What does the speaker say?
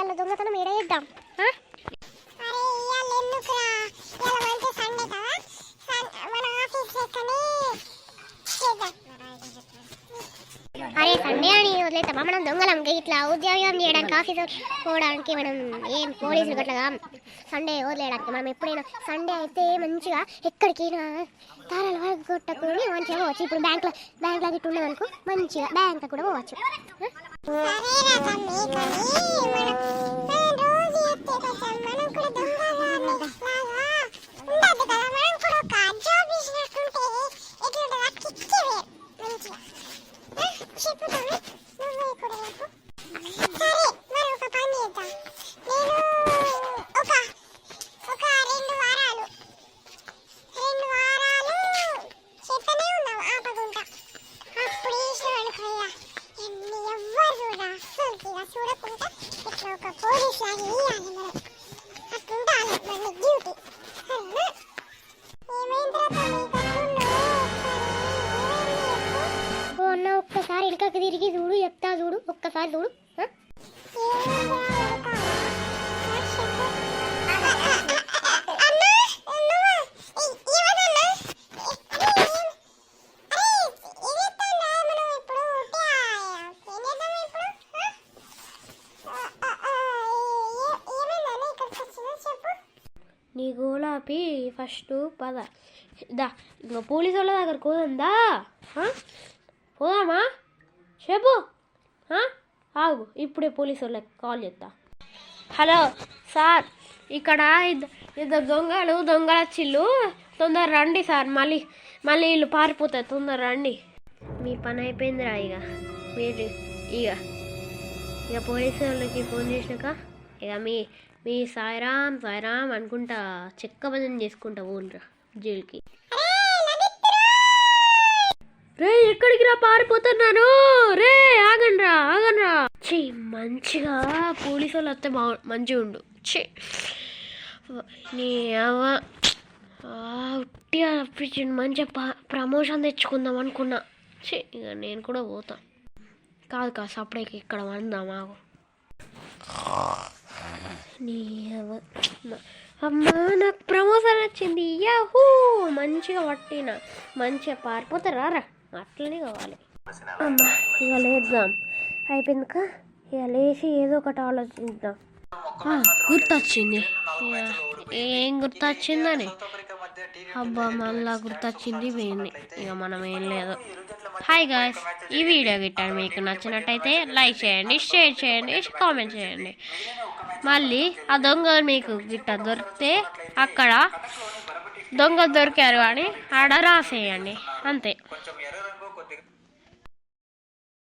ఇవాళ దొంగతనం ఏడ చేద్దాం. అరే సండే అని వదిలేస్తామా మనం దొంగలం ఇట్లా ఉద్యోగం చేయడానికి ఆఫీసు పోవడానికి మనం ఏం పోలీసులు గట్లగా సండే వదిలేయడానికి. మనం ఎప్పుడైనా సండే అయితే మంచిగా ఎక్కడికైనా తాళాలు వరకు కొట్టుకుని మంచిగా పోవచ్చు. ఇప్పుడు బ్యాంక్లో గిట్ట ఉన్నదనుకో మంచిగా బ్యాంక్ కూడా పోవచ్చు. ఒక్కసారి వెనకకి తిరిగి చూడు, చెప్తా చూడు, ఒక్కసారి చూడు. నీ గోలాపి ఫస్ట్ పద దా, ఇంకా పోలీసు వాళ్ళ దగ్గరకు పోదా, పోదామా చెప్పు. ఆగు, ఇప్పుడే పోలీసు వాళ్ళకి కాల్ చేస్తా. హలో సార్, ఇక్కడ ఇద్దరు దొంగలు వచ్చిళ్ళు, తొందర రండి సార్, మళ్ళీ వీళ్ళు పారిపోతారు, తొందర రండి. మీ పని అయిపోయిందిరా, మీరు ఇక పోలీసు వాళ్ళకి ఫోన్ చేసినాక ఇక మీ సాయిరామ్ అనుకుంటా చెక్క భజన చేసుకుంటా ఊళ్ళరా జైలుకి. రే ఎక్కడికి రా, పారిపోతున్నాను రే, ఆగండ్రా. ఛీ, మంచిగా పోలీసు వాళ్ళు వస్తే మంచిగా ఉండు. ఛీ, నీ ఉట్టిగా అప్పించండి, మంచిగా ప్రమోషన్ తెచ్చుకుందాం అనుకున్నా. ఛీ, ఇక నేను కూడా పోతా. కాదు సపరేట్గా ఇక్కడ వందాం, ఆగు. నీ అమ్మా, నాకు ప్రమోషన్ వచ్చింది, యాహూ, మంచిగా పట్టిన, మంచిగా పారిపోతారా రా, అట్లనే కావాలి. అమ్మా ఇక లేద్దాం, అయిపోయిందిక, ఇక లేచి ఏదో ఒకటి ఆలోచిద్దాం. గుర్తొచ్చింది. ఏం గుర్తొచ్చిందని? అబ్బా మళ్ళా గుర్తొచ్చింది, పోయింది. ఇక మనం ఏం లేదు. హాయ్ గాయ్స్, ఈ వీడియో గిట్ట మీకు నచ్చినట్టయితే లైక్ చేయండి, షేర్ చేయండి, కామెంట్ చేయండి. మళ్ళీ ఆ దొంగ మీకు గిట్ట దొరికితే అక్కడ దొంగ దొరికారు అని ఆడ రాసేయండి, అంతే.